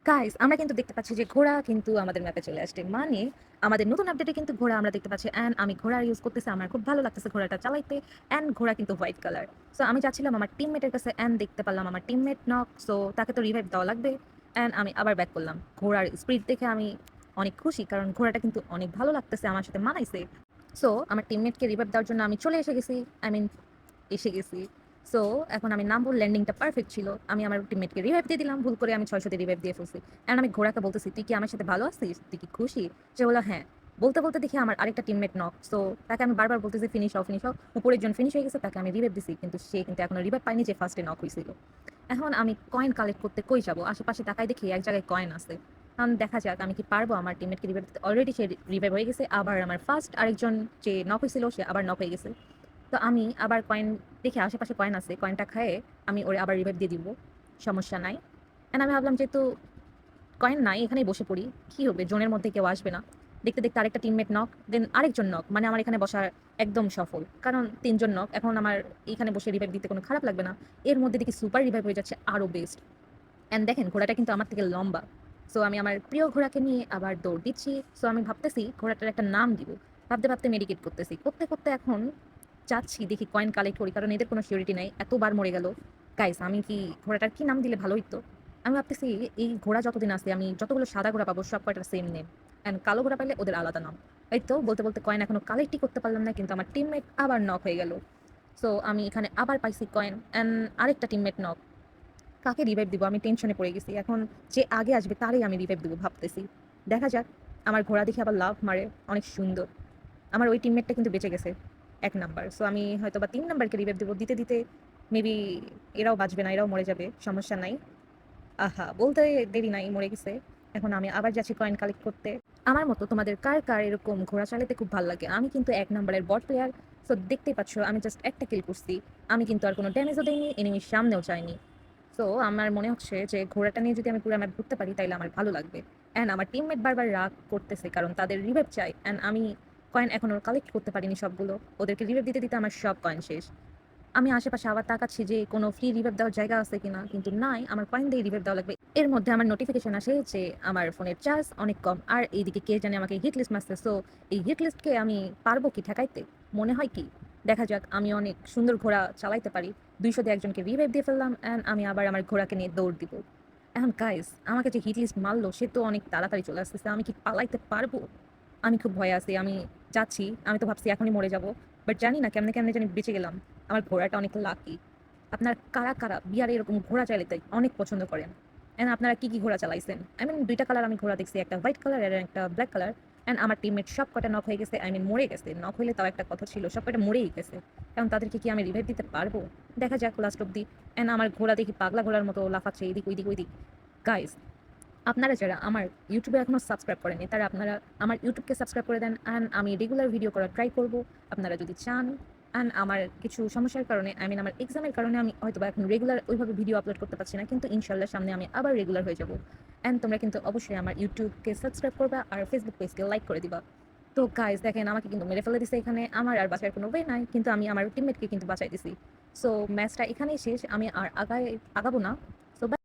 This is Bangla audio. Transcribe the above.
গাইস আমরা কিন্তু দেখতে পাচ্ছি যে ঘোড়া কিন্তু আমাদের ম্যাপে চলে আসছে। মানে আমাদের নতুন আপডেটে কিন্তু ঘোড়া আমরা দেখতে পাচ্ছি অ্যান্ড আমি ঘোড়া ইউজ করতেছি। আমার খুব ভালো লাগতেছে ঘোড়াটা চালাইতে অ্যান্ড ঘোড়া কিন্তু হোয়াইট কালার। সো আমি চাচ্ছিলাম আমার টিমমেটের কাছে অ্যান্ড দেখতে পারলাম আমার টিমমেট নক। সো তাকে তো রিভাইভ দেওয়া লাগবে অ্যান্ড আমি আবার ব্যাক করলাম। ঘোড়ার স্পিড দেখে আমি অনেক খুশি কারণ ঘোড়াটা কিন্তু অনেক ভালো লাগতেছে, আমার সাথে মানাইছে। সো আমার টিমমেটকে রিভাইভ দেওয়ার জন্য আমি চলে এসে গেছি। আই মিন এসে গেছি। সো এখন আমি নামবো, ল্যান্ডিংটা পারফেক্ট ছিল। আমি আমার টিমমেটকে রিভাইভ দিয়ে দিলাম, ভুল করে আমি ৬০০ তে রিভাইভ দিয়ে ফেলছি। অ্যান্ড আমি ঘোড়াকে বলতেছি, "তুই কি আমার সাথে ভালো আছিস? তুই কি খুশি?" সে বলল, "হ্যাঁ।" বলতে, বলতে দেখি আমার আরেকটা টিমমেট নক। সো তাকে আমি বারবার বলতেছি, "ফিনিশ হও, ফিনিশ হও।" উপরের জন ফিনিশ হয়ে গেছে, তাকে আমি রিভাইভ দিছি। কিন্তু সে কিন্তু এখনো রিভাইভ পায়নি যে ফার্স্টে নক হইছিল। এখন আমি কয়েন কালেক্ট করতে কই যাবো? আশেপাশে তাকাই দেখি এক জায়গায় কয়েন আছে। এখন দেখা যাক আমি কি পারবো আমার টিমমেটকে রিভাইভ দিতে। অলরেডি সে রিভাইভ হয়ে গেছে। আবার আমার ফার্স্ট আরেকজন যে নক হইছিল সে আবার নক হয়ে গেছে। তো আমি আবার কয়েন দেখি আশেপাশে কয়েন আছে। কয়েনটা খাইয়ে আমি ওরে আবার রিভাইভ দিয়ে দিব। সমস্যা নাই। অ্যান্ড আমি ভাবলাম যেহেতু কয়েন নাই এখানেই বসে পড়ি। কি হবে? জোনের মধ্যে কেউ আসবে না। দেখতে, দেখতে আরেকটা টিমমেট নক, দেন আরেকজন নক। মানে আমার এখানে বসা একদম সফল। কারণ ৩ জন নক। এখন আমার এখানে বসে রিভাইভ দিতে কোনো খারাপ লাগবে না। এর মধ্যে দেখি সুপার রিভাইভ হয়ে যাচ্ছে আরো বেস্ট। অ্যান্ড দেখেন ঘোড়াটা কিন্তু আমার থেকে লম্বা। সো আমি আমার প্রিয় ঘোড়াকে নিয়ে আবার দৌড় দিচ্ছি। সো আমি ভাবতেছি ঘোড়াটার একটা নাম দিব। ভাবতে, ভাবতে মেডিকেট করতেছি। করতে, করতে এখন চাচ্ছি দেখি কয়েন কালেক্ট করি। কারণ এদের কোনো সিউরিটি নাই। এতবার মরে গেল। গাইস আমি কি ঘোড়াটার কি নাম দিলে ভালো হইতো? আমি ভাবতেছি এই ঘোড়া যতদিন আছে আমি যতগুলো সাদা ঘোড়া পাবো সব কয়টার সেম নেম। অ্যান্ড কালো ঘোড়া পাইলে ওদের আলাদা নাম। এই তো বলতে, বলতে কয়েন এখনো কালেক্টই করতে পারলাম না। কিন্তু আমার টিমমেট আবার নক হয়ে গেল। সো আমি এখানে আবার পাইছি কয়েন অ্যান্ড আরেকটা টিমমেট নক। কাকে রিভাইভ দিব? আমি টেনশনে পড়ে গেছি। এখন যে আগে আসবে তারই আমি রিভাইভ দিব ভাবতেছি। দেখা যাক। আমার ঘোড়া দেখে আবার লাফ মারে। অনেক সুন্দর। আমার ওই টিমমেটটা কিন্তু বেঁচে গেছে ১ নাম্বার। সো আমি হয়তোবা ৩ নাম্বারকে রিভাইভ দিব। দিতে, দিতে মেবি এরাও বাঁচবে না, এরাও মরে যাবে। সমস্যা নাই। আহা! বলতে দেরি নাই, মরে গেছে। এখন আমি আবার যাচ্ছি কয়েন কালেক্ট করতে। আমার মতো তোমাদের কার, কার এরকম ঘোড়া চালাতে খুব ভাল লাগে? আমি কিন্তু ১ নাম্বারের বট প্লেয়ার। সো দেখতেই পাচ্ছ আমি জাস্ট একটা কিল করছি। আমি কিন্তু আর কোনো ড্যামেজও দেইনি, এনিমির সামনেও যাইনি। সো আমার মনে হচ্ছে যে ঘোড়াটা নিয়ে যদি আমি পুরা ম্যাপ ঘুরতে পারি তাইলে আমার ভালো লাগবে। অ্যান্ড আমার টিমমেট বারবার রাগ করতেছে কারণ তাদের রিভাইভ চাই। অ্যান্ড আমি কয়েন এখনো কালেক্ট করতে পারিনি সবগুলো। ওদেরকে রিভাইভ দিতে, দিতে আমার সব কয়েন শেষ। আমি আশেপাশে আবার তাকাচ্ছি যে কোনো ফ্রি রিভাইভ দেওয়ার জায়গা আছে কিনা, কিন্তু নাই। আমার কয়েন দিয়ে রিভাইভ দেওয়া লাগবে। এর মধ্যে আমার নোটিফিকেশন আসে যে আমার ফোনের চার্জ অনেক কম আর এইদিকে কে জানে আমাকে হিট লিস্ট মারছে। সো এই হিট লিস্টকে আমি পারবো কি ঠেকাইতে? মনে হয় কি? দেখা যাক। আমি অনেক সুন্দর ঘোড়া চালাইতে পারি। ২০০ দিয়ে একজনকে রিভাইভ দিয়ে ফেললাম অ্যান্ড আমি আবার আমার ঘোড়াকে নিয়ে দৌড় দিব। এখন গাইস আমাকে যে হিট লিস্ট মারলো সে তো অনেক তাড়াতাড়ি চলে আসতেছে। আমি কি পালাইতে পারবো? আমি খুব ভয়ে আছি। আমি যাচ্ছি। আমি তো ভাবছি এখনই মরে যাবো। বাট জানি না কেমনে, কেমনে জানি বেঁচে গেলাম। আমার ঘোড়াটা অনেক লাকি। আপনার কারা, কারা বিয়ারে এরকম ঘোড়া চালাতে অনেক পছন্দ করেন? অ্যান্ড আপনারা কি, কি ঘোড়া চালাইছেন? আই মিন ২ টা কালার আমি ঘোড়া দেখছি। একটা হোয়াইট কালার আর একটা ব্লাক কালার। অ্যান্ড আমার টিমমেট সব কটা নক হয়ে গেছে। আই মিন মরে গেছে। নক হইলে তাও একটা কথা ছিল। সব কটা মরেই গেছে। এখন তাদেরকে কি আমি রিভাইভ দিতে পারবো? দেখা যাক লাস্ট অব্দি। অ্যান্ড আমার ঘোড়া দেখি পাগলা ঘোড়ার মতো লাফাচ্ছে এদিক ওইদিক, ওইদিক। গাইস আপনারা যারা আমার ইউটিউবে এখনো সাবস্ক্রাইব করেননি তারা আপনারা আমার ইউটিউবকে সাবস্ক্রাইব করে দেন। অ্যান্ড আমি রেগুলার ভিডিও করার ট্রাই করব। আপনারা যদি চান। অ্যান্ড আমার কিছু সমস্যার কারণে আই মিন আমার এক্সামের কারণে আমি হয়তোবা এখন রেগুলার ওইভাবে ভিডিও আপলোড করতে পারছি না। কিন্তু ইনশাল্লাহ সামনে আমি আবার রেগুলার হয়ে যাব। অ্যান্ড তোমরা কিন্তু অবশ্যই আমার ইউটিউবকে সাবস্ক্রাইব করবা আর ফেসবুক পেজকে লাইক করে দিবা। তো গাইস দেখেন আমাকে কিন্তু মেরে ফেলে দিছে এখানে। আমার আর বাঁচার কোনো ওয়ে নাই। কিন্তু আমি আমার টিমমেটকে কিন্তু বাঁচাই দিছি। সো ম্যাচটা এখানেই শেষ। আমি আর আগাবো না।